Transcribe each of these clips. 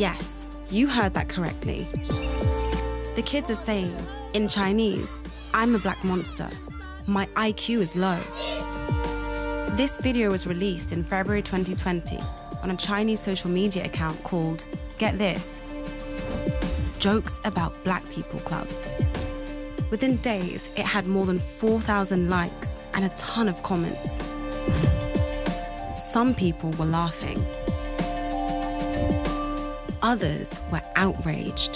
Yes, you heard that correctly. The kids are saying, in Chinese, I'm a black monster. My IQ is low. This video was released in February 2020 on a Chinese social media account called, get this, Jokes About Black People Club. Within days, it had more than 4,000 likes and a ton of comments. Some people were laughing. Others were outraged.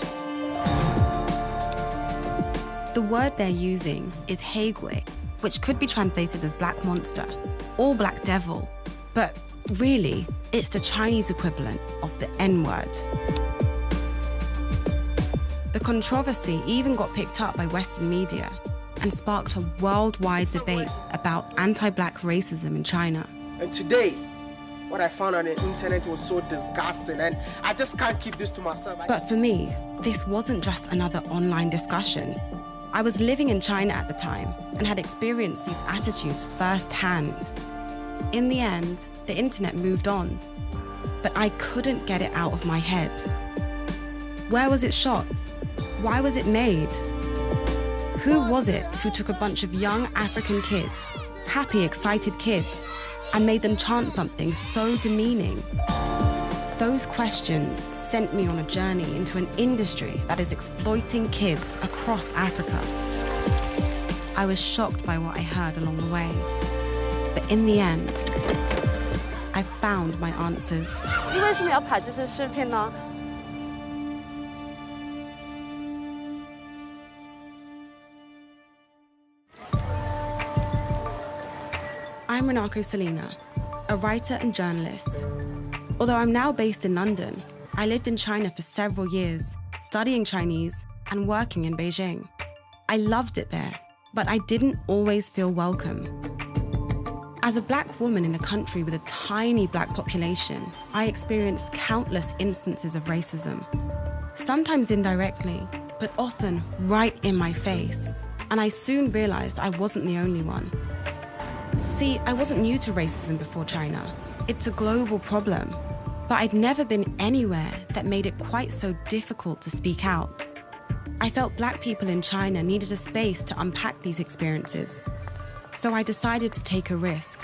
The word they're using is Haegwe, which could be translated as black monster or black devil, but really, it's the Chinese equivalent of the N-word. The controversy even got picked up by Western media and sparked a worldwide debate about anti-black racism in China. And today, what I found on the internet was so disgusting, and I just can't keep this to myself. But for me, this wasn't just another online discussion. I was living in China at the time and had experienced these attitudes firsthand. In the end, the internet moved on, but I couldn't get it out of my head. Where was it shot? Why was it made? Who was it who took a bunch of young African kids, happy, excited kids, and made them chant something so demeaning? Those questions sent me on a journey into an industry that is exploiting kids across Africa. I was shocked by what I heard along the way. But in the end, I found my answers. I'm Runako Celina, a writer and journalist. Although I'm now based in London, I lived in China for several years, studying Chinese and working in Beijing. I loved it there, but I didn't always feel welcome. As a black woman in a country with a tiny black population, I experienced countless instances of racism. Sometimes indirectly, but often right in my face. And I soon realized I wasn't the only one. See, I wasn't new to racism before China. It's a global problem. But I'd never been anywhere that made it quite so difficult to speak out. I felt black people in China needed a space to unpack these experiences. So I decided to take a risk.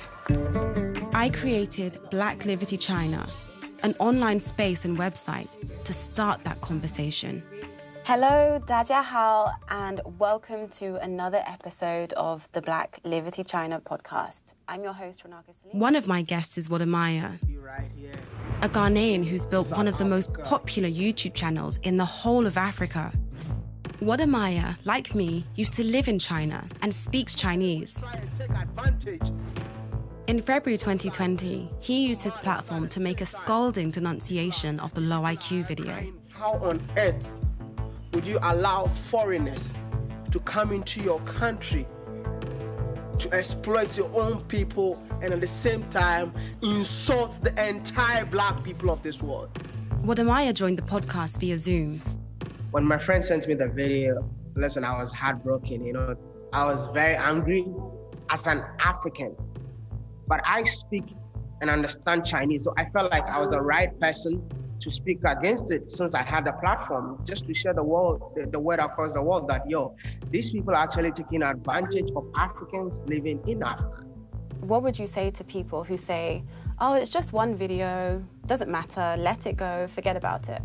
I created Black Liberty China, an online space and website to start that conversation. Hello, 大家好, and welcome to another episode of the Black Liberty China podcast. I'm your host, Runako. One of my guests is Badebye, a Ghanaian who's built one of the most popular YouTube channels in the whole of Africa. Badebye, like me, used to live in China and speaks Chinese. In February 2020, he used his platform to make a scalding denunciation of the low IQ video. How on earth would you allow foreigners to come into your country to exploit your own people and at the same time insult the entire black people of this world? Badebye joined the podcast via Zoom. When my friend sent me the video, listen, I was heartbroken, I was very angry as an African. But I speak and understand Chinese, so I felt like I was the right person to speak against it since I had the platform, just to share the word across the world that, these people are actually taking advantage of Africans living in Africa. What would you say to people who say, oh, it's just one video, doesn't matter, let it go, forget about it?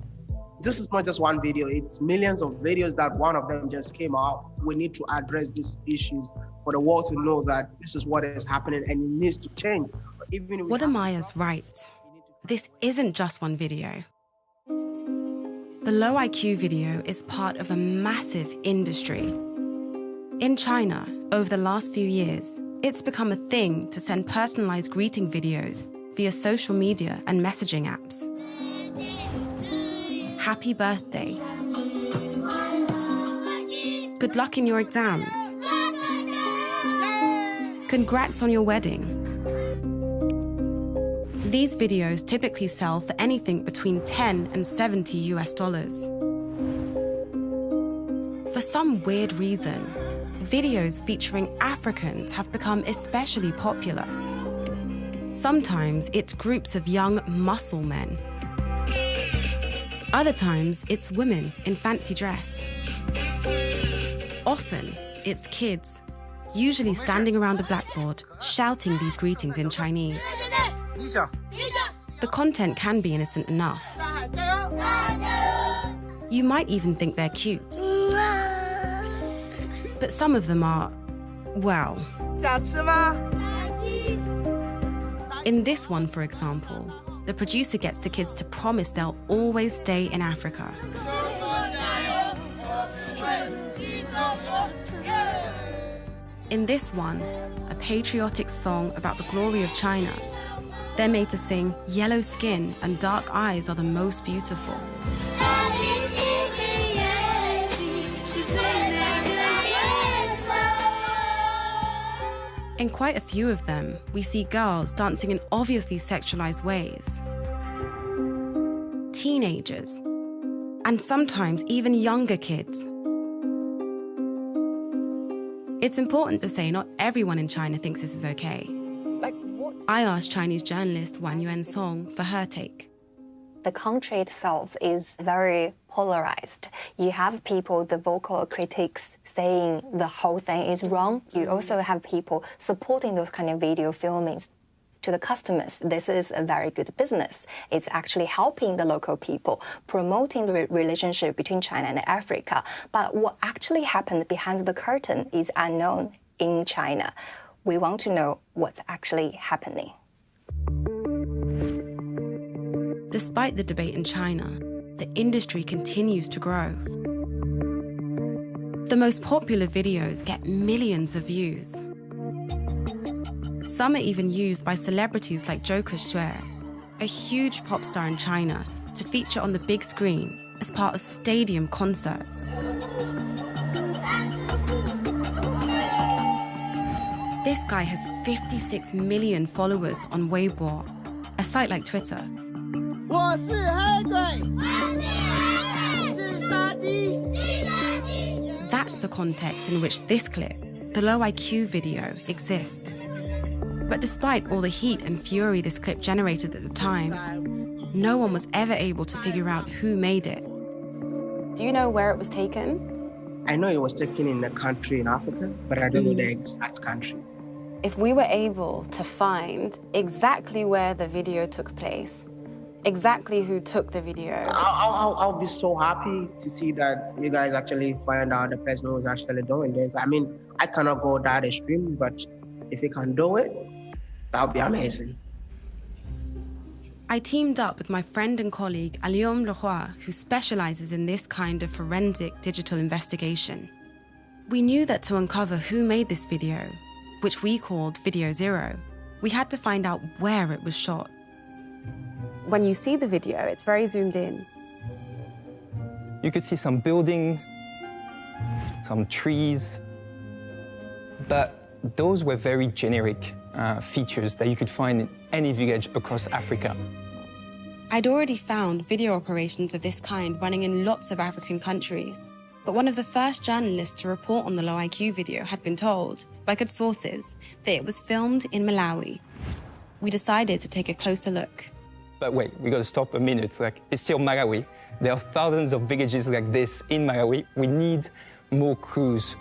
This is not just one video, it's millions of videos that one of them just came out. We need to address these issues for the world to know that this is what is happening and it needs to change. Badebye's right. This isn't just one video. The low IQ video is part of a massive industry. In China, over the last few years, it's become a thing to send personalized greeting videos via social media and messaging apps. Happy birthday. Good luck in your exams. Congrats on your wedding. These videos typically sell for anything between $10 and $70 US. For some weird reason, videos featuring Africans have become especially popular. Sometimes it's groups of young muscle men. Other times, it's women in fancy dress. Often, it's kids, usually standing around a blackboard, shouting these greetings in Chinese. The content can be innocent enough. You might even think they're cute. But some of them are, well... In this one, for example, the producer gets the kids to promise they'll always stay in Africa. In this one, a patriotic song about the glory of China, they're made to sing, "Yellow skin and dark eyes are the most beautiful." In quite a few of them, we see girls dancing in obviously sexualized ways. Teenagers, and sometimes even younger kids. It's important to say not everyone in China thinks this is okay. Like what? I asked Chinese journalist Wan Yuan Song for her take. The country itself is very polarized. You have people, the vocal critics, saying the whole thing is wrong. You also have people supporting those kind of video filmings. To the customers, this is a very good business. It's actually helping the local people, promoting the relationship between China and Africa. But what actually happened behind the curtain is unknown in China. We want to know what's actually happening. Despite the debate in China, the industry continues to grow. The most popular videos get millions of views. Some are even used by celebrities like Zhou Keshui, a huge pop star in China, to feature on the big screen as part of stadium concerts. This guy has 56 million followers on Weibo, a site like Twitter. That's the context in which this clip, the low IQ video, exists. But despite all the heat and fury this clip generated at the time, no one was ever able to figure out who made it. Do you know where it was taken? I know it was taken in a country in Africa, but I don't know the exact country. If we were able to find exactly where the video took place, exactly who took the video, I'll be so happy to see that you guys actually find out the person who's actually doing this. I mean, I cannot go that extreme, but if you can do it, that would be amazing. I teamed up with my friend and colleague Aliaume Leroy, who specializes in this kind of forensic digital investigation. We knew that to uncover who made this video, which we called Video Zero, we had to find out where it was shot. When you see the video, it's very zoomed in. You could see some buildings, some trees, but those were very generic features that you could find in any village across Africa. I'd already found video operations of this kind running in lots of African countries, but one of the first journalists to report on the low IQ video had been told, by good sources, that it was filmed in Malawi. We decided to take a closer look. But wait, we gotta stop a minute. Like, it's still Malawi. There are thousands of villages like this in Malawi. We need more crews.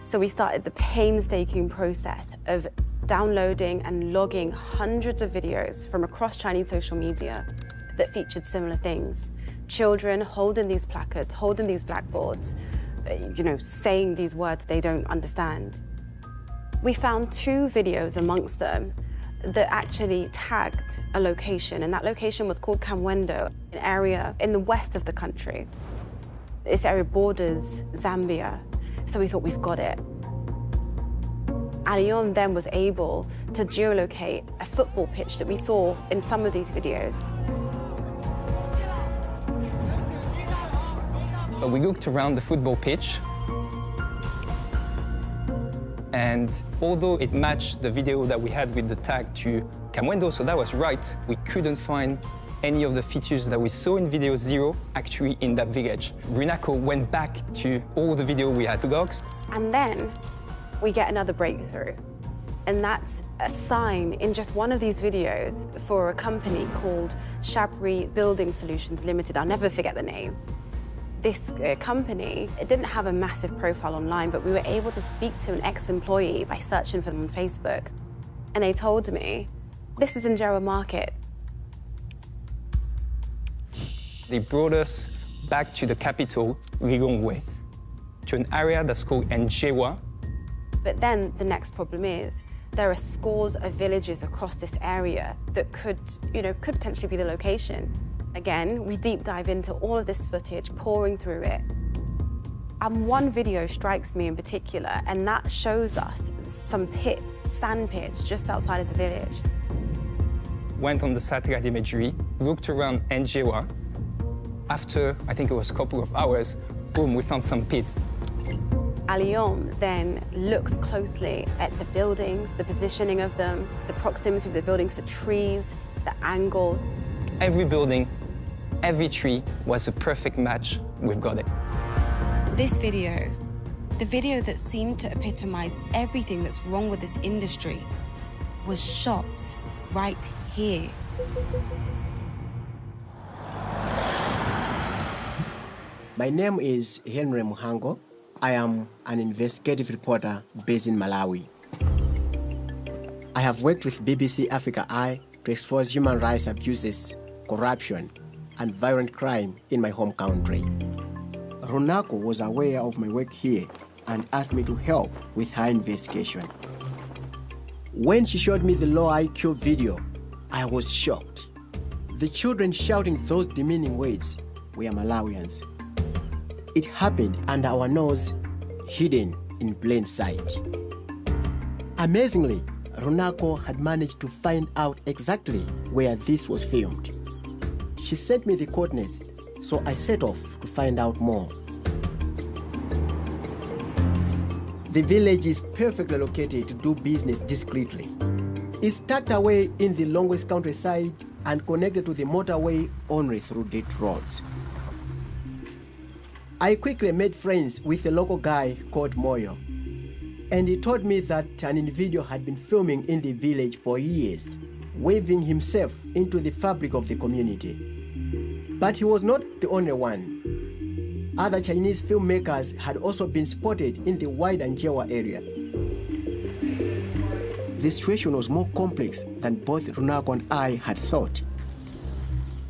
So we started the painstaking process of downloading and logging hundreds of videos from across Chinese social media that featured similar things. Children holding these placards, holding these blackboards, saying these words they don't understand. We found 2 videos amongst them that actually tagged a location, and that location was called Kamwendo, an area in the west of the country. This area borders Zambia, so we thought we've got it. Aliaume then was able to geolocate a football pitch that we saw in some of these videos. We looked around the football pitch, and although it matched the video that we had with the tag to Kamwendo, so that was right, we couldn't find any of the features that we saw in video 0 actually in that village. Runako went back to all the video we had logged. And then we get another breakthrough. And that's a sign in just one of these videos for a company called Shabri Building Solutions Limited. I'll never forget the name. This company, it didn't have a massive profile online, but we were able to speak to an ex-employee by searching for them on Facebook. And they told me, this is in Jewa Market. They brought us back to the capital, Lilongwe, to an area that's called Njewa. But then the next problem is, there are scores of villages across this area that could potentially be the location. Again, we deep dive into all of this footage, pouring through it. And one video strikes me in particular, and that shows us some pits, sand pits, just outside of the village. Went on the satellite imagery, looked around Njewa. After, I think it was a couple of hours, boom, we found some pits. Aliaume then looks closely at the buildings, the positioning of them, the proximity of the buildings to trees, the angle. Every building, every tree was a perfect match with Godet. This video, the video that seemed to epitomize everything that's wrong with this industry, was shot right here. My name is Henry Mhango. I am an investigative reporter based in Malawi. I have worked with BBC Africa Eye to expose human rights abuses, corruption, and violent crime in my home country. Runako was aware of my work here and asked me to help with her investigation. When she showed me the low IQ video, I was shocked. The children shouting those demeaning words were Malawians. It happened under our nose, hidden in plain sight. Amazingly, Runako had managed to find out exactly where this was filmed. She sent me the coordinates, so I set off to find out more. The village is perfectly located to do business discreetly. It's tucked away in the longest countryside and connected to the motorway only through dirt roads. I quickly made friends with a local guy called Moyo, and he told me that an individual had been filming in the village for years, weaving himself into the fabric of the community. But he was not the only one. Other Chinese filmmakers had also been spotted in the wider Njewa area. The situation was more complex than both Runako and I had thought.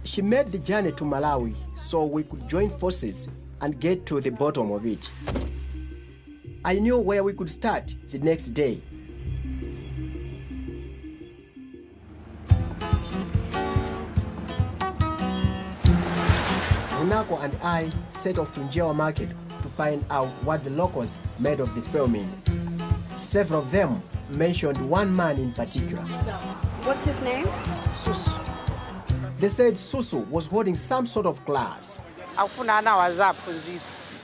She made the journey to Malawi so we could join forces and get to the bottom of it. I knew where we could start the next day. Runako and I set off to Njewa Market to find out what the locals made of the filming. Several of them mentioned one man in particular. What's his name? Susu. They said Susu was holding some sort of class.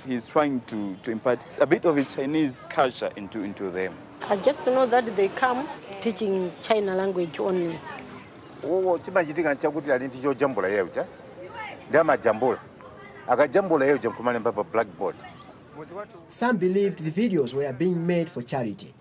He's trying to impart a bit of his Chinese culture into them. I just know that they come teaching China language only. Some believed the videos were being made for charity.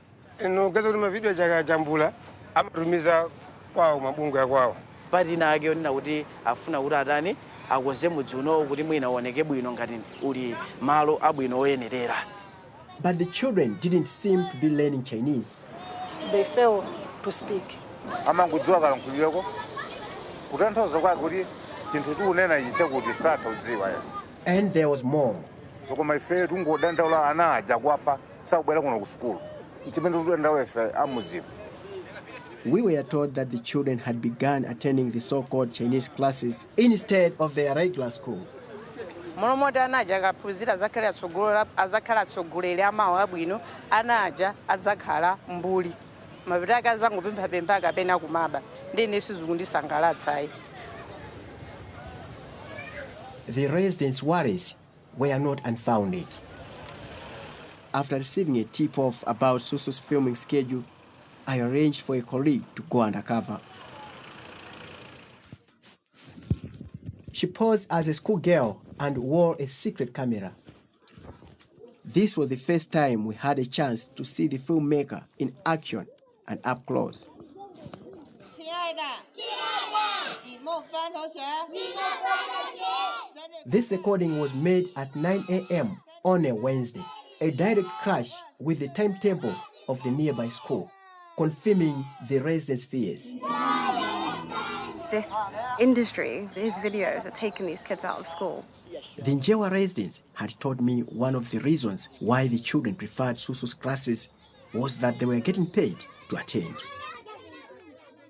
But the children didn't seem to be learning Chinese. They fail to speak. And there was more. We were told that the children had begun attending the so-called Chinese classes instead of their regular school. The residents' worries were not unfounded. After receiving a tip-off about Susu's filming schedule, I arranged for a colleague to go undercover. She posed as a schoolgirl and wore a secret camera. This was the first time we had a chance to see the filmmaker in action and up close. This recording was made at 9 a.m. on a Wednesday, a direct clash with the timetable of the nearby school, confirming the residents' fears. This industry, these videos are taking these kids out of school. The Njewa residents had told me one of the reasons why the children preferred Susu's classes was that they were getting paid to attend.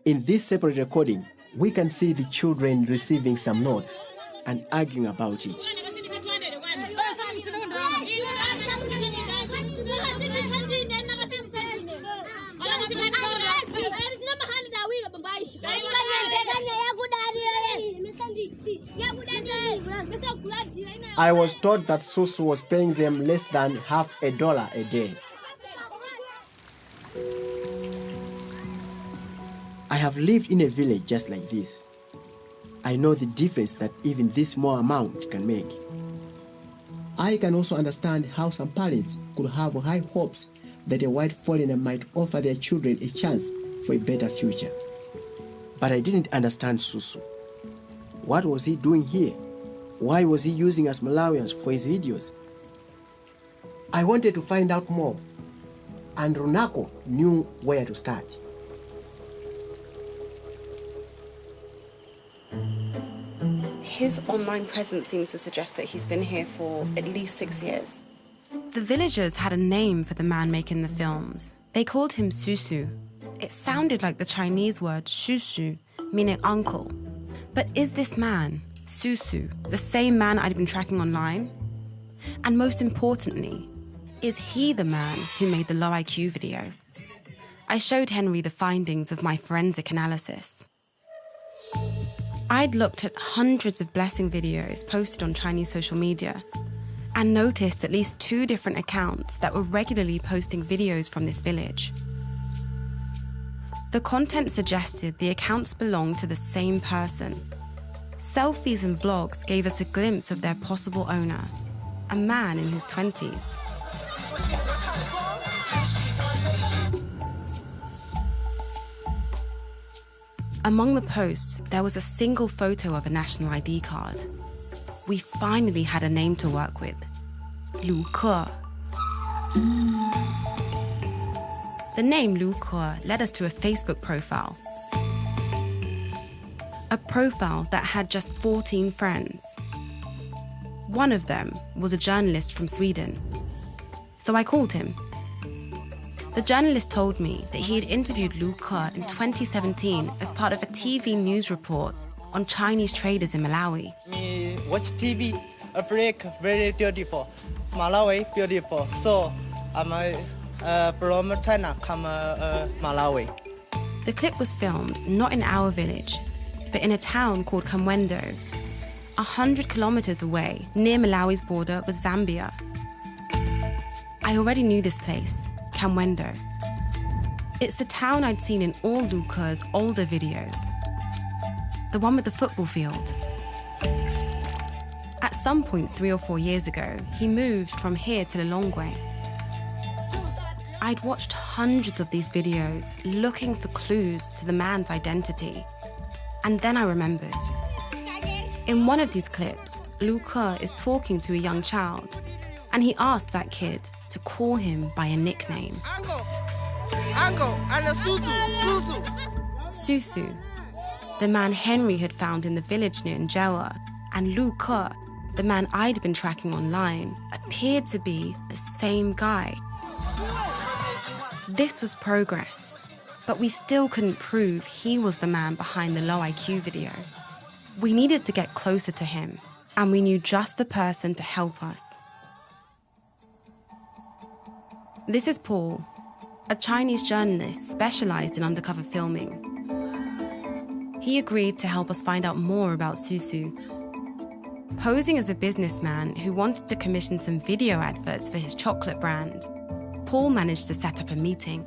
In this separate recording, we can see the children receiving some notes and arguing about it. I was told that Susu was paying them less than $50 a day. I have lived in a village just like this. I know the difference that even this small amount can make. I can also understand how some parents could have high hopes that a white foreigner might offer their children a chance for a better future. But I didn't understand Susu. What was he doing here? Why was he using us Malawians for his videos? I wanted to find out more, and Runako knew where to start. His online presence seems to suggest that he's been here for at least 6 years. The villagers had a name for the man making the films. They called him Susu. It sounded like the Chinese word shushu, meaning uncle. But is this man, Susu, the same man I'd been tracking online? And most importantly, is he the man who made the low IQ video? I showed Henry the findings of my forensic analysis. I'd looked at hundreds of blessing videos posted on Chinese social media and noticed at least 2 different accounts that were regularly posting videos from this village. The content suggested the accounts belonged to the same person. Selfies and vlogs gave us a glimpse of their possible owner, a man in his 20s. Among the posts, there was a single photo of a national ID card. We finally had a name to work with, Lu Ke. The name Lu Ke led us to a Facebook profile. A profile that had just 14 friends. One of them was a journalist from Sweden. So I called him. The journalist told me that he had interviewed Lu Ke in 2017 as part of a TV news report on Chinese traders in Malawi. Me watch TV, a break very beautiful. Malawi beautiful. So I'm from China, come Malawi. The clip was filmed not in our village, but in a town called Kamwendo, 100 kilometers away near Malawi's border with Zambia. I already knew this place, Kamwendo. It's the town I'd seen in all Lu Ke's older videos. The one with the football field. At some point 3 or 4 years ago, he moved from here to Lilongwe. I'd watched hundreds of these videos looking for clues to the man's identity. And then I remembered. In one of these clips, Lu Ke is talking to a young child, and he asked that kid to call him by a nickname. Uncle, and Susu. Susu, the man Henry had found in the village near Njewa, and Lu Ke, the man I'd been tracking online, appeared to be the same guy. This was progress, but we still couldn't prove he was the man behind the low IQ video. We needed to get closer to him, and we knew just the person to help us. This is Paul, a Chinese journalist specialized in undercover filming. He agreed to help us find out more about Susu. Posing as a businessman who wanted to commission some video adverts for his chocolate brand, Paul managed to set up a meeting.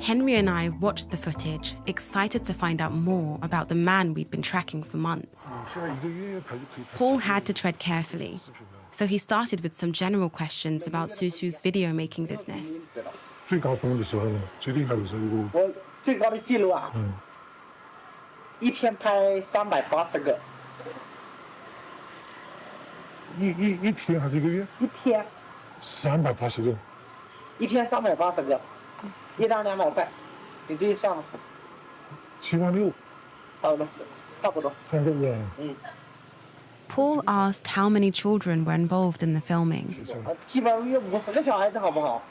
Henry and I watched the footage, excited to find out more about the man we'd been tracking for months. Paul had to tread carefully. so he started with some general questions about Susu's video-making business. 最高峰的时候呢，最厉害的时候，我最高的记录啊，一天拍380个。一天还是一个月？一天。380个。一天380个，一张200块，你自己算吧。76000。差不多。Paul asked how many children were involved in the filming. 基本上有50个小孩子，好不好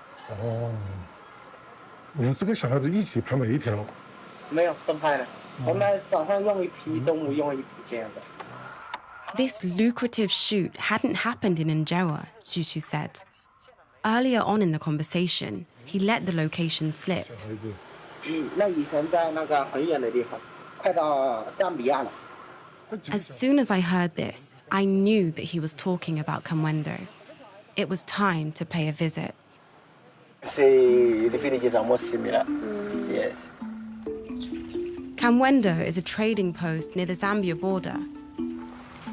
？50个小孩子一起拍每一条？没有分开的，我们早上用一批，中午用一批这样的。This lucrative shoot hadn't happened in Injewa, Susu said. Earlier on in the conversation, he let the location slip. 那以前在那个很远的地方，快到赞比亚了。As soon as I heard this, I knew that he was talking about Kamwendo. It was time to pay a visit. The villages are most similar. Yes. Kamwendo is a trading post near the Zambia border.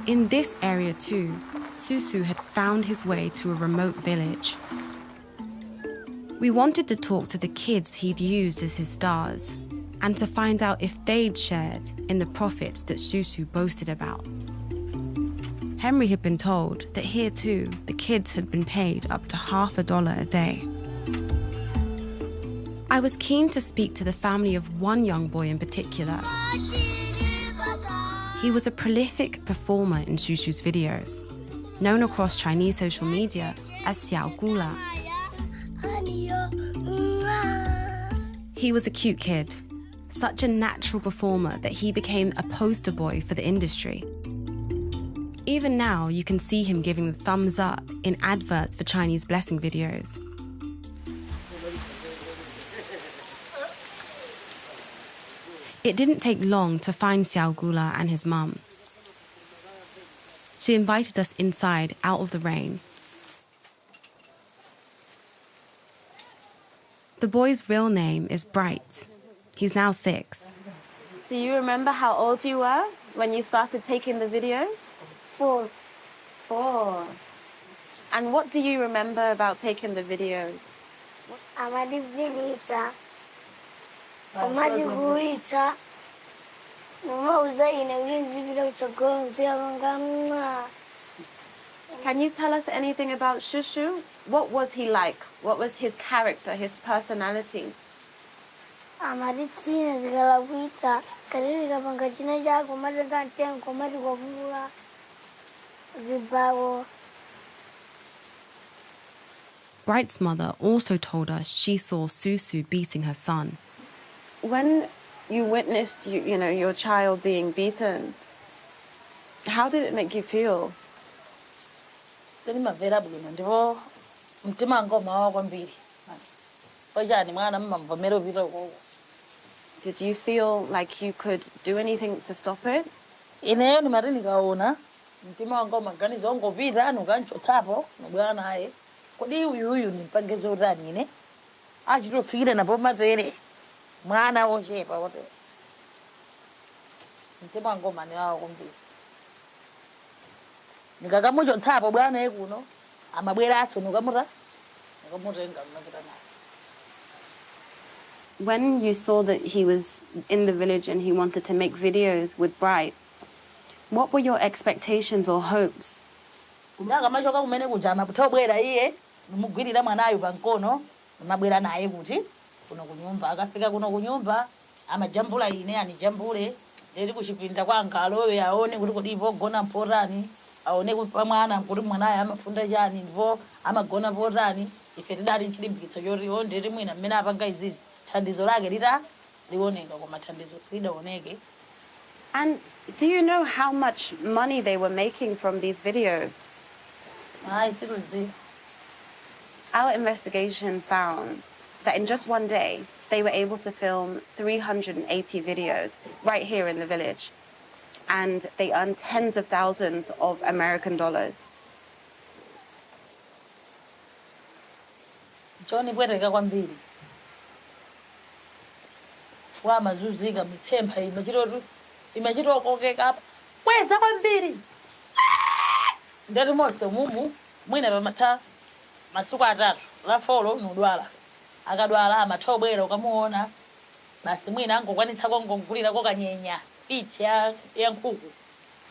In this area too, Susu had found his way to a remote village. We wanted to talk to the kids he'd used as his stars and to find out if they'd shared in the profits that Susu boasted about. Henry had been told that here too, the kids had been paid up to $50 a day. I was keen to speak to the family of one young boy in particular. He was a prolific performer in Susu's videos, known across Chinese social media as Xiao Gula. He was a cute kid, such a natural performer that he became a poster boy for the industry. Even now, you can see him giving the thumbs up in adverts for Chinese blessing videos. It didn't take long to find Xiao Gula and his mum. She invited us inside out of the rain. The boy's real name is Bright. He's now 6. Do you remember how old you were when you started taking the videos? 4. 4. And what do you remember about taking the videos? I'm a villager. I'm a villager. Can you tell us anything about Shushu? What was he like? What was his character, his personality? I'm a villager. Bright's mother also told us she saw Susu beating her son. When you witnessed, your child being beaten, how did it make you feel? Did you feel like you could do anything to stop it? When you saw that he was in the village and he wanted to make videos with Bright, what were your expectations or hopes? And do you know how much money they were making from these videos? Our investigation found that in just one day, they were able to film 380 videos right here in the village. And they earned tens of thousands of American dollars. Johnny Bwereka kwambiri. Wamazuziga mithemba imajiro kokeka apa. Kweza kwambiri. Ndari mose mumu mwina pamatha masiku atatu la folo nudwala akadwala amatha obwera ukamuona basi mwina angokwanitsa kongogulirako kanyenya pichi ya nkhuku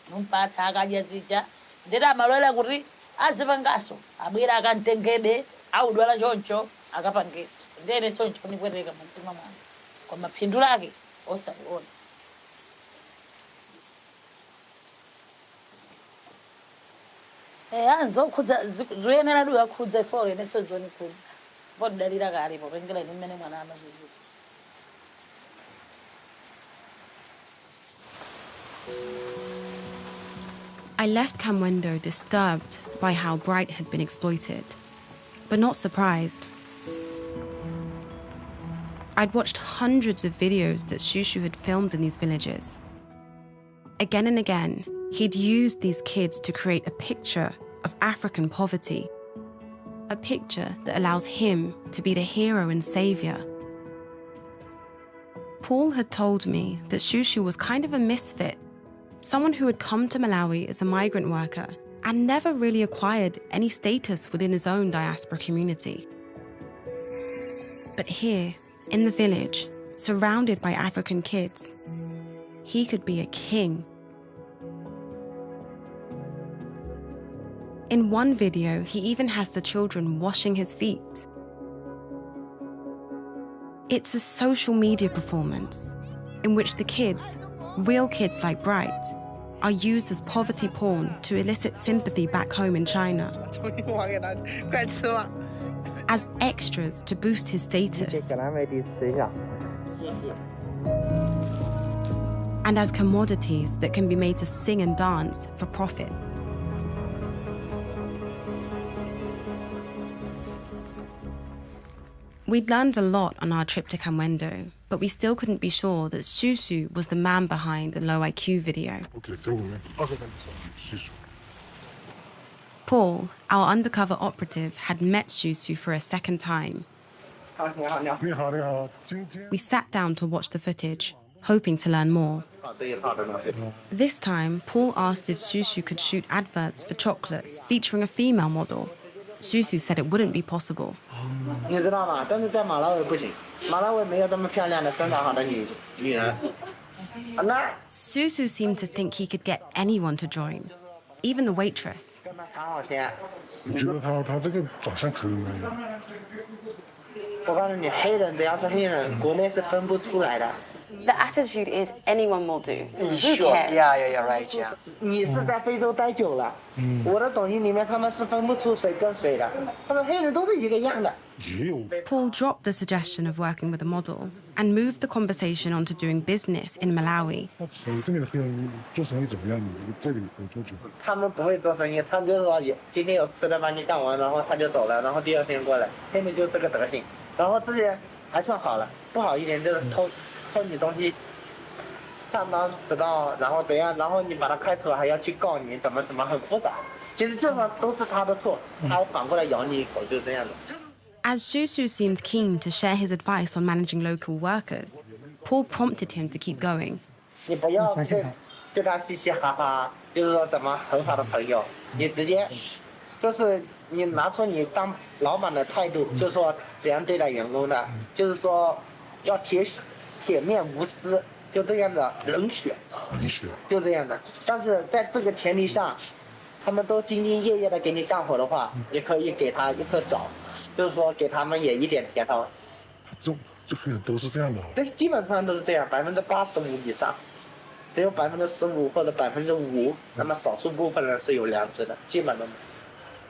numpatsa akadya zija ndeti amalwera kuti azipangaso abwera akantengebe audwala choncho akapangeso ndene soncho ndipweteka mumtima mwanga koma phindu lake osaliona. Anzokhudza zoyenera duka khudza ifolo ineso zoni khudza podalira kale popengela ine mmene mwana amazizisa. I left Kamwendo disturbed by how Bright had been exploited, but not surprised. I'd watched hundreds of videos that Shushu had filmed in these villages. Again and again, he'd used these kids to create a picture of African poverty, a picture that allows him to be the hero and savior. Paul had told me that Shushu was kind of a misfit, someone who had come to Malawi as a migrant worker and never really acquired any status within his own diaspora community. But here, in the village, surrounded by African kids, he could be a king. In one video, he even has the children washing his feet. It's a social media performance in which the kids, real kids like Bright, are used as poverty porn to elicit sympathy back home in China, as extras to boost his status, and as commodities that can be made to sing and dance for profit. We'd learned a lot on our trip to Kamwendo, but we still couldn't be sure that Shushu was the man behind the low IQ video. Paul, our undercover operative, had met Shushu for a second time. We sat down to watch the footage, hoping to learn more. This time, Paul asked if Shushu could shoot adverts for chocolates featuring a female model. Shushu said it wouldn't be possible. Shushu seemed to think he could get anyone to join, even the waitress. The attitude is anyone will do. Who Sure. cares? Yeah, right, yeah. Paul dropped the suggestion of working with a model and moved the conversation onto doing business in Malawi. As Shushu seemed keen to share his advice on managing local workers, Paul prompted him to keep going.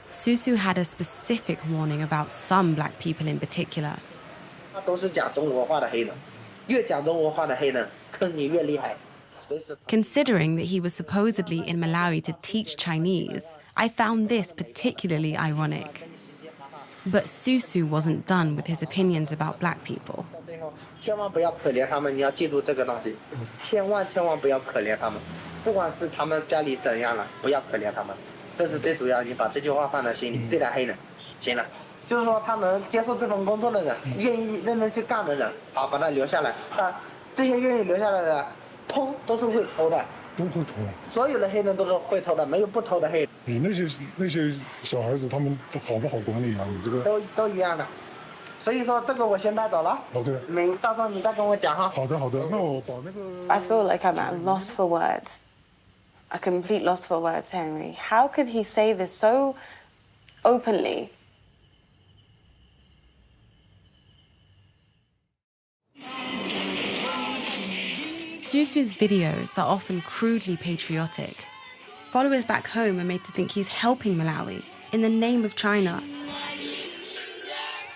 Susu had a specific warning about some black people in particular. Considering that he was supposedly in Malawi to teach Chinese, I found this particularly ironic. But Susu wasn't done with his opinions about black people. 都会偷。所有的黑人都是会偷的，没有不偷的黑人。你那些小孩子，他们好不好管理啊？你这个都一样的。所以说这个我先带走了。OK。你到时候你再跟我讲哈。好的，那我把那个。I feel like I'm at loss for words, a complete loss for words, Henry. How could he say this so openly? Susu's videos are often crudely patriotic. Followers back home are made to think he's helping Malawi in the name of China.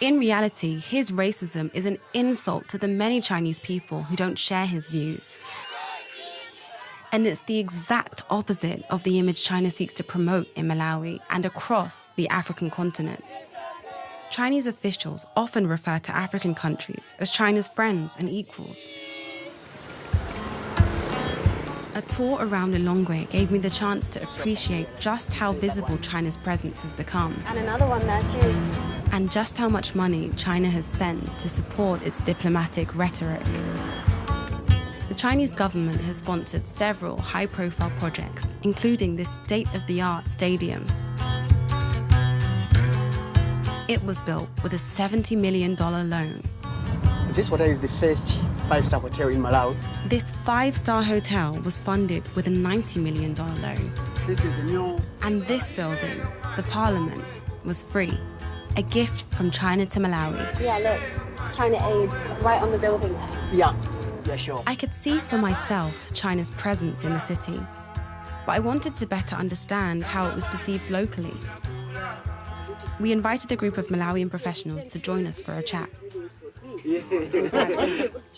In reality, his racism is an insult to the many Chinese people who don't share his views. And it's the exact opposite of the image China seeks to promote in Malawi and across the African continent. Chinese officials often refer to African countries as China's friends and equals. A tour around Lilongwe gave me the chance to appreciate just how visible China's presence has become. And another one there too. And just how much money China has spent to support its diplomatic rhetoric. The Chinese government has sponsored several high-profile projects, including this state-of-the-art stadium. It was built with a $70 million loan. This hotel is the first five-star hotel in Malawi. This five-star hotel was funded with a $90 million loan. This is the new... And this building, the Parliament, was free. A gift from China to Malawi. Yeah, look, China aid right on the building there. Yeah, sure. I could see for myself China's presence in the city, but I wanted to better understand how it was perceived locally. We invited a group of Malawian professionals to join us for a chat.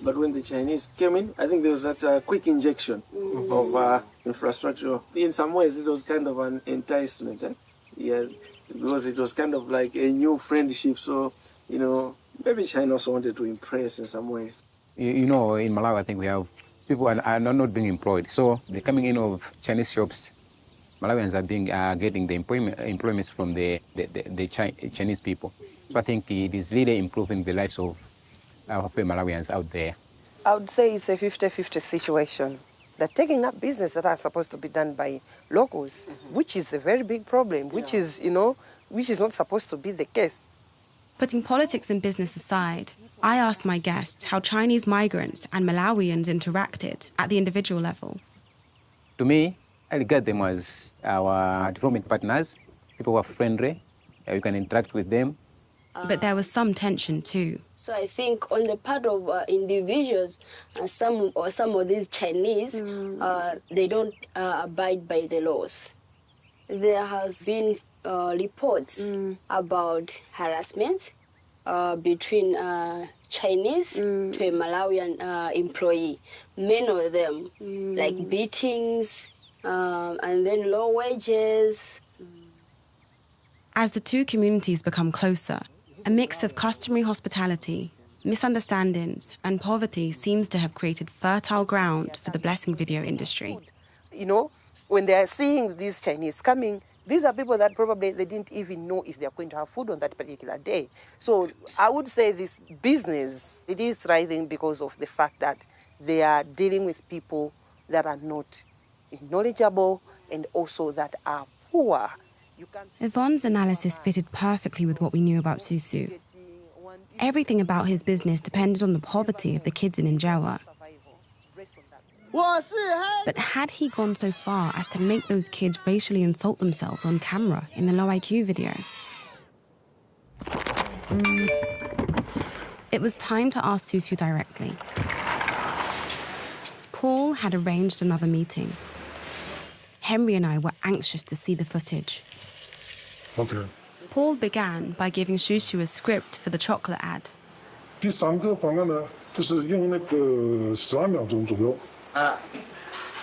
But when the Chinese came in, I think there was that quick injection of infrastructure. In some ways, it was kind of an enticement. Yeah, because it was kind of like a new friendship. So, maybe China also wanted to impress in some ways. In Malawi, I think we have people are not being employed. So the coming in of Chinese shops, Malawians are getting the employments from the Chinese people. So I think it is really improving the lives of our Malawians out there. I would say it's a 50-50 situation. They're taking up business that are supposed to be done by locals, which is a very big problem, which is not supposed to be the case. Putting politics and business aside, I asked my guests how Chinese migrants and Malawians interacted at the individual level. To me, I regard them as our development partners, people who are friendly, you can interact with them. But there was some tension too. So I think on the part of individuals, some of these Chinese, they don't abide by the laws. There has been reports about harassment between Chinese to a Malawian employee. Many of them, like beatings, and then low wages. As the two communities become closer, a mix of customary hospitality, misunderstandings, and poverty seems to have created fertile ground for the blessing video industry. When they are seeing these Chinese coming, these are people that probably they didn't even know if they're going to have food on that particular day. So I would say this business, it is thriving because of the fact that they are dealing with people that are not knowledgeable and also that are poor. Yvonne's analysis fitted perfectly with what we knew about Susu. Everything about his business depended on the poverty of the kids in Njawa. But had he gone so far as to make those kids racially insult themselves on camera in the low IQ video? It was time to ask Susu directly. Paul had arranged another meeting. Henry and I were anxious to see the footage. Okay. Paul began by giving Susu a script for the chocolate ad. 第三个方案呢，就是用那个12秒钟左右，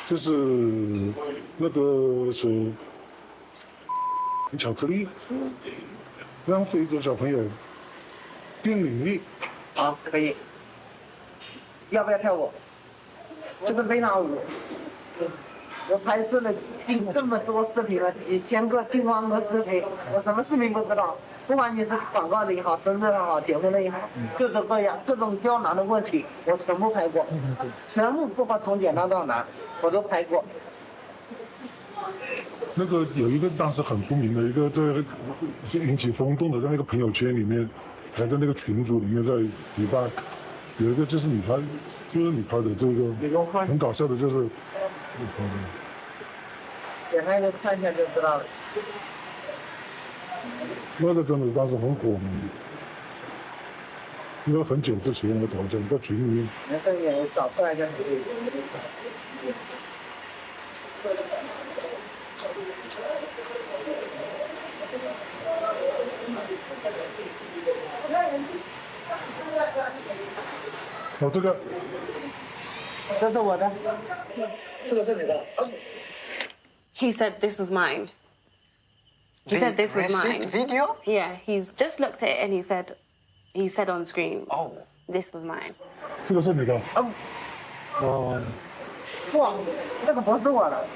就是那个说巧克力，让非洲小朋友变美丽。好，可以。要不要跳舞？这个非常舞。我拍摄了这么多视频了，几千个、近万个视频，我什么视频不知道？不管你是广告的也好，生日的好，结婚的也好，各种各样、各种刁难的问题，我全部拍过，全部不管从简单到难。我都拍过。那个有一个当时很出名的一个在引起轰动的，在那个朋友圈里面，还在那个群组里面在举办，有一个就是你拍的这个很搞笑的，就是你拍的。点开就看一下就知道了。那个真的当时很火嘛，因为很久之前我早就在群里面。没事，也找出来就可以。哦，这个，这是我的，这个是你的。He said this was mine. He said this was mine. Video? Yeah, he's just looked at it and he said on screen, "Oh, this was mine." 这个是你的。哦。错，这个不是我的。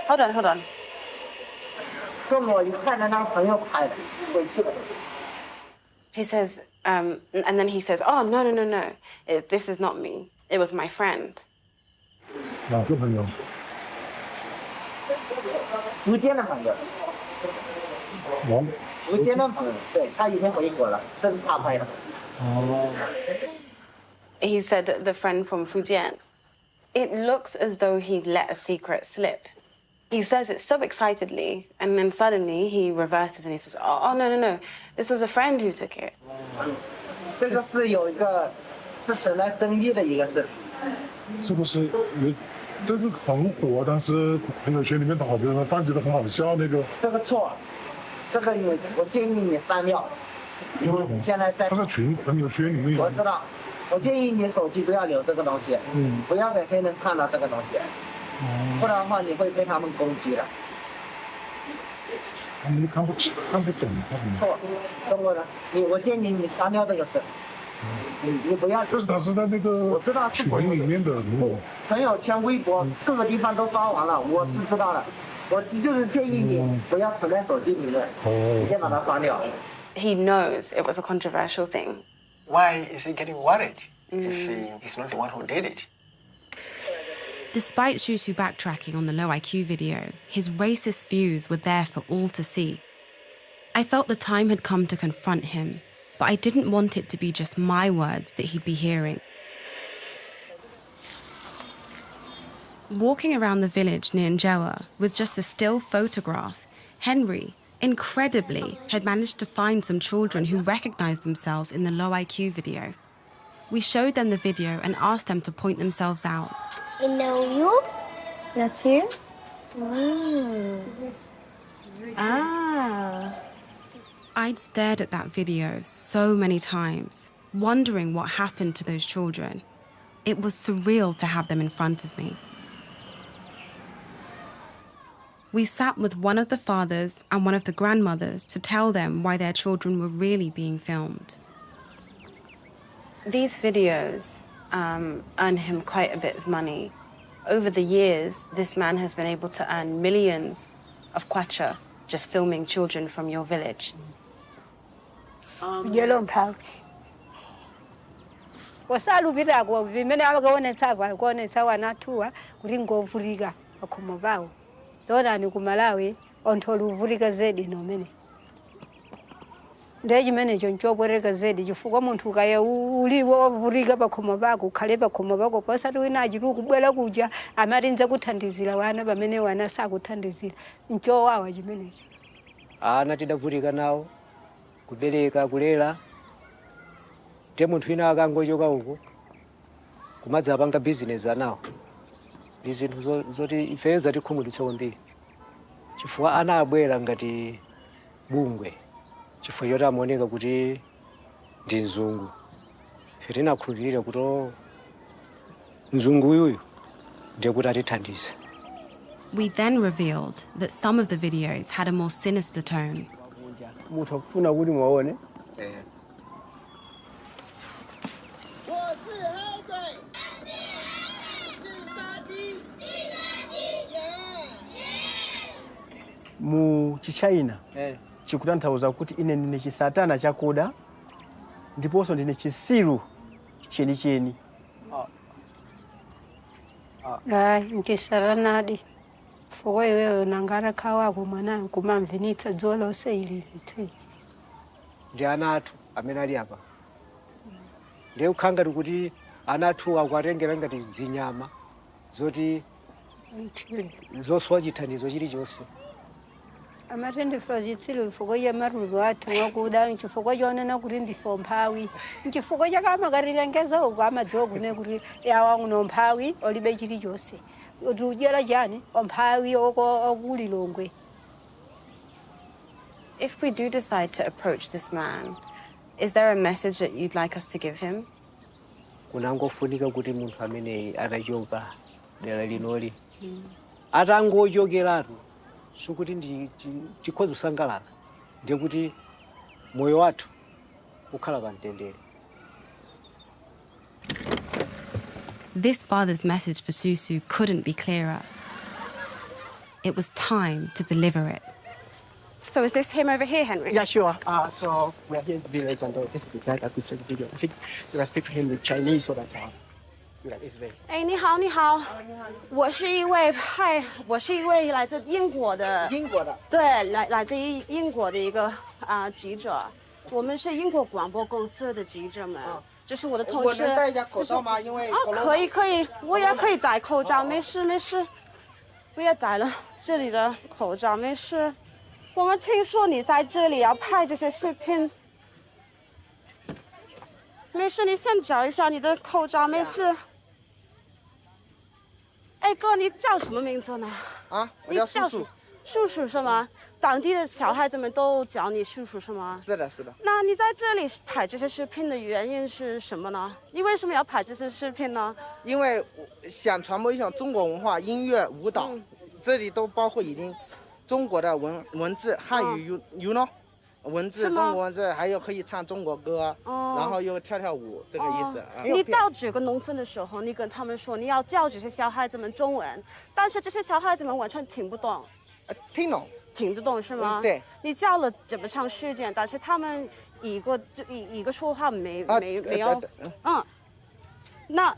Hold on. 是我一看着那朋友拍的，回去了。He says, and then he says, "Oh, no. This is not me. It was my friend." 哪个朋友？福建的朋友。福建的朋友，对，他已经回国了，这是他拍的。哦。He said that the friend from Fujian. It looks as though he'd let a secret slip. He says it so excitedly, and then suddenly he reverses and he says, "Oh, no. This was a friend who took it." 这个是有一个是存在争议的一个事。是不是有？这个很火，但是朋友圈里面的好多人发觉得很好笑那个。这个错，这个我建议你删掉，因为你现在在。他在朋友圈里面。我知道，我建议你手机不要留这个东西，不要给黑人看到这个东西，不然的话你会被他们攻击的。他们看不懂。错，中国人，我建议你删掉这个事。你不要。但是他是在那个我知道群里面的，朋友圈、微博各个地方都发完了，我是知道的。我就是建议你不要存在手机里面，直接把它删掉。He knows it was a controversial thing. Why is he getting worried if he's not the one who did it? Despite Shushu backtracking on the low IQ video, his racist views were there for all to see. I felt the time had come to confront him, but I didn't want it to be just my words that he'd be hearing. Walking around the village near Njewa with just a still photograph, Henry, incredibly, had managed to find some children who recognized themselves in the low IQ video. We showed them the video and asked them to point themselves out. I know you. That's you? I'd stared at that video so many times, wondering what happened to those children. It was surreal to have them in front of me. We sat with one of the fathers and one of the grandmothers to tell them why their children were really being filmed. These videos earn him quite a bit of money. Over the years, this man has been able to earn millions of kwacha just filming children from your village. Yellow pound. Wasalu Vidago, Vimena Agone Tava, Gone Sawana Tua, Ringo Vuriga, a Comobao. Dona Nukumalawi, on Tolu Vuriga Zedi no many. Deji manage on Job Vuriga Zedi, you forgot Montugaya, Uli Vuriga Bacomabago, Kaleba Comabago, Pasaduna, Juku Bella Guja, I married the Gutandizilla, one of a many one as Sagutandizil, in Joe hours you manage. Ah, Natida Vuriga now, Kubeleka, Gulera, Demontwina Gango Yoga, Kumazabanga business are now. This is what he fails that you come with so be. Chifua Anna Buerangati Bungwe. Chifuyota Monica Guti Dizungu. Ferina Kurira Guro Zungu, Degutati Tandis. We then revealed that some of the videos had a more sinister tone. Mutofuna Woody Moone. Mu chichina chikutantauza kuti ine ndine chisatana chakoda ndiponso ndine chisiru chenicheni. Ai, nkisara nadi. Fuwa wewe nangara kawa kumana kumamvinitsa dzolo seili litwi. Ndi ana athu amene ali apa. Ndiye ukhanga kuti ana athu akwatengera ngati zinyama zoti zoswa chithandizo chilichonse. Amatendifa zitsilo chifukwa cha marulu athu mwakuda chifukwa chonena kuti ndife mphawi chifukwa chakamakalilengeza uko amadziwa kune kuti yawa uno mphawi olibe chilichonse kuti udyera chani mphawi okulilongwe. If we do decide to approach this man, is there a message that you'd like us to give him? Kunangofunika kuti munthu amene atachoka dera linoli atangochokeratu sukuti tikhoza kusangalala ndiye kuti moyo wathu ukhala pamtendere. This father's message for Susu couldn't be clearer. It was time to deliver it. So is this him over here, Henry? Yeah, sure. So we are here in the village and this is the guy that we saw the video. I think you can speak to him in Chinese so that it's very. 哎，你好，你好，我是一位来自英国的，对，来自英国的一个记者，我们是英国广播公司的记者们，这是我的同事。我能戴一下口罩吗？因为可以，我也可以戴口罩，没事，我也戴了这里的口罩，没事。我们听说你在这里要拍这些视频，没事，你先找一下你的口罩，没事。 哎哥，你叫什么名字呢？我叫叔叔。叔叔是吗？当地的小孩子们都叫你叔叔是吗？是的，是的。那你在这里拍这些视频的原因是什么呢？你为什么要拍这些视频呢？因为想传播一种中国文化、音乐、舞蹈，这里都包括已经中国的文字、汉语，you know， 文字、中国文字，还有可以唱中国歌，然后又跳舞，这个意思。你到这个农村的时候，你跟他们说你要教这些小孩子们中文，但是这些小孩子们完全听不懂。听懂。听得懂是吗？对。你教了这么长时间，但是他们一个说话没有。那。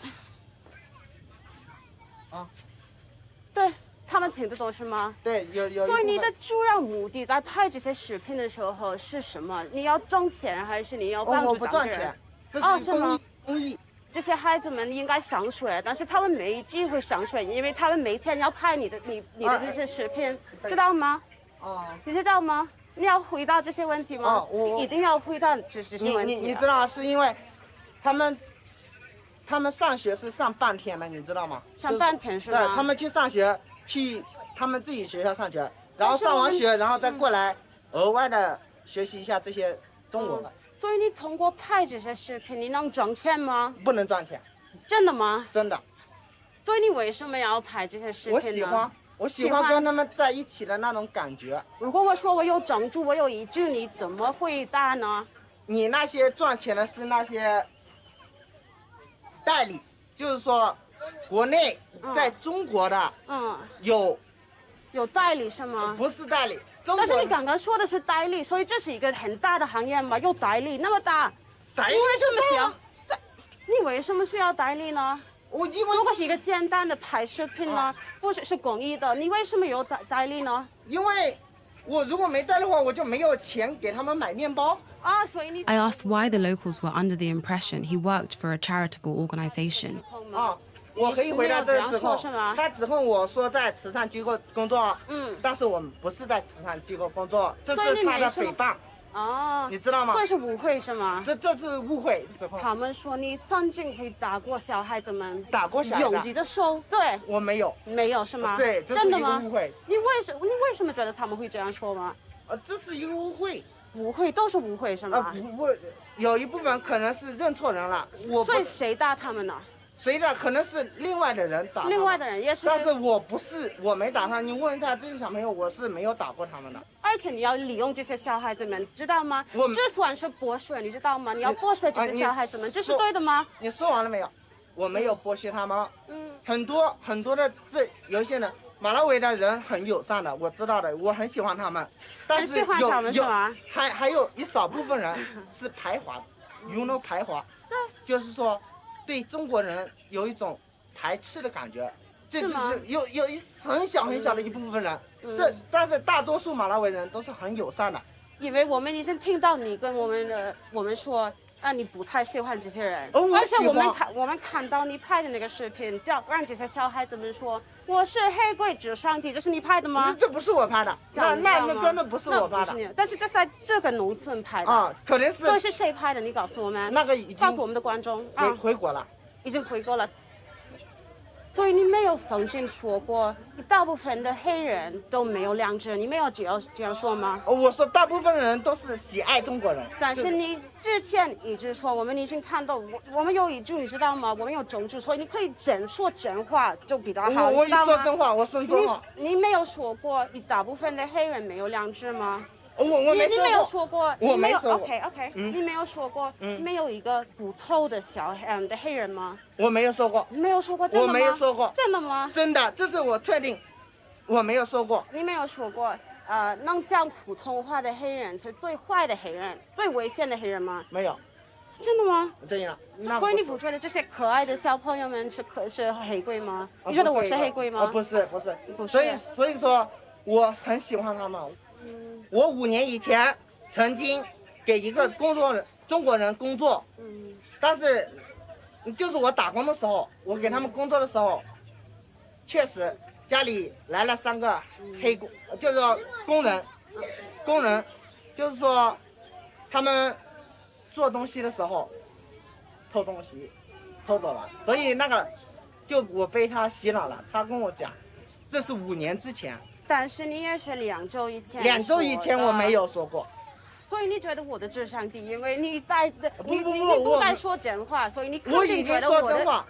对。 他们听得懂是吗？对，有。所以你的主要目的在拍这些视频的时候是什么？你要挣钱还是你要帮助当地人？是吗？公益。这些孩子们应该上学，但是他们没机会上学，因为他们每天要拍你的这些视频，知道吗？你知道吗？你要回答这些问题吗？你一定要回答这些问题。你知道是因为他们上学是上半天的，你知道吗？上半天是吗？对，他们去上学。 去他们自己学校上学，然后上完学，然后再过来额外的学习一下这些中文。所以你通过拍这些视频，你能挣钱吗？不能赚钱。真的吗？真的。所以你为什么要拍这些视频呢？我喜欢跟他们在一起的那种感觉。如果我说我有证据，我有依据，你怎么回答呢？你那些赚钱的是那些代理，就是说。 国内在中国的，有代理是吗？不是代理，但是你刚刚说的是代理，所以这是一个很大的行业嘛，有代理那么大，你为什么需要？你为什么需要代理呢？如果是一个简单的拍视频呢，不是公益的，你为什么有代理呢？因为我如果没代理的话，我就没有钱给他们买面包。 I asked why the locals were under the impression he worked for a charitable organization. 我可以回答这个指控，他指控我说在慈善机构工作，但是我们不是在慈善机构工作，这是他的诽谤。你知道吗？这是误会是吗？这是误会指控。他们说你曾经会打过小孩子们，打过小孩子，用你的手，对，我没有，没有是吗？对，这是一个误会。你为什么觉得他们会这样说吗？这是一个误会。 误会都是误会是吗？不，有一部分可能是认错人了。所以谁打他们呢？谁的？可能是另外的人打。另外的人也是。但是我不是，我没打他。你问一下这些小朋友，我是没有打过他们的。而且你要利用这些小孩子们，知道吗？这算是剥削，你知道吗？你要剥削这些小孩子们，这是对的吗？你说完了没有？我没有剥削他们。很多的有一些人。 马拉维的人很友善的，我知道的，我很喜欢他们，但是还有一少部分人是排华的，you know 排华，就是说对中国人有一种排斥的感觉，这有很小很小的一部分人，但是大多数马拉维人都是很友善的。因为我们已经听到你跟我们说。你不太喜欢这些人，而且我们看到你拍的那个视频，让这些小孩子们说我是黑鬼之上帝，这是你拍的吗？这不是我拍的，那真的不是我拍的。但是这是在这个农村拍的啊，可能是。所以是谁拍的？你告诉我们。那个已经告诉我们的观众回国了，已经回国了。所以你没有曾经说过，大部分的黑人都没有良知，你没有这样说吗？我说大部分人都是喜爱中国人。但是你之前一直说，我们已经看到，我们有一句你知道吗？我们有证据，所以你可以说真话就比较好。我一说真话，我说真话。你没有说过，你大部分的黑人没有良知吗？我没说过，我没说过。OK，你没有说过，没有一个不偷的的黑人吗？我没有说过。没有说过，真的吗？我没有说过。真的吗？真的，这是我确定，我没有说过。你没有说过，能讲普通话的黑人是最坏的黑人，最危险的黑人吗？没有。真的吗？真的。所以你不觉得这些可爱的小朋友们是黑鬼吗？你觉得我是黑鬼吗？不是。所以说我很喜欢他们。我5年以前曾经给一个中国人工作，但是就是我打工的时候，我给他们工作的时候，确实家里来了3个黑工，就是说工人，就是说他们做东西的时候偷东西偷走了，所以那个就我被他洗脑了。他跟我讲，这是5年之前。但是你也是2周以前。2周以前我没有说过。所以你觉得我的智商低，因为你不该说真话，所以你肯定觉得我的。我已经说真话。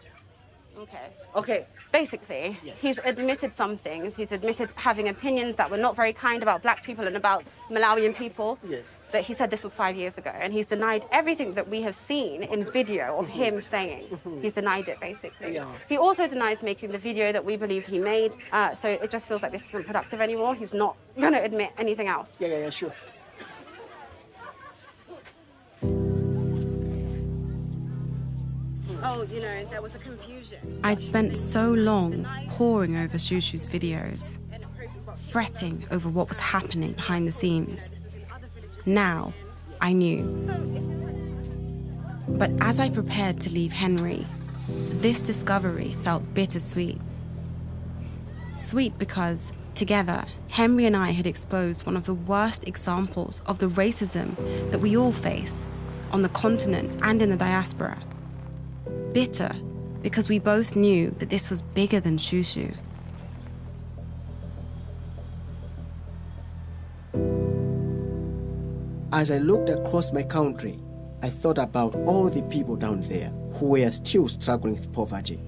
Okay. Basically, he's admitted some things. He's admitted having opinions that were not very kind about black people and about Malawian people. Yes. But he said this was 5 years ago, and he's denied everything that we have seen in video of him saying. He's denied it, basically. Yeah. He also denies making the video that we believe he made. So it just feels like this isn't productive anymore. He's not going to admit anything else. Yeah, sure. Oh, there was a confusion. I'd spent so long poring over Shushu's videos, fretting over what was happening behind the scenes. Now, I knew. But as I prepared to leave Henry, this discovery felt bittersweet. Sweet because, together, Henry and I had exposed one of the worst examples of the racism that we all face on the continent and in the diaspora. Bitter because we both knew that this was bigger than Shushu. As I looked across my country, I thought about all the people down there who were still struggling with poverty.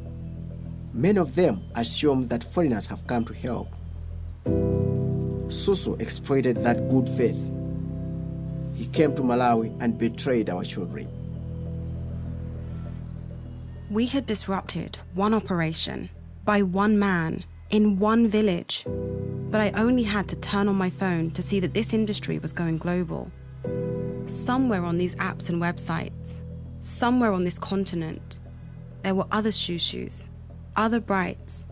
Many of them assumed that foreigners have come to help. Susu exploited that good faith. He came to Malawi and betrayed our children. We had disrupted one operation by one man in one village, but I only had to turn on my phone to see that this industry was going global. Somewhere on these apps and websites, somewhere on this continent, there were other Shushus, other brights,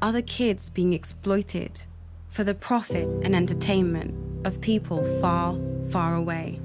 other kids being exploited for the profit and entertainment of people far, far away.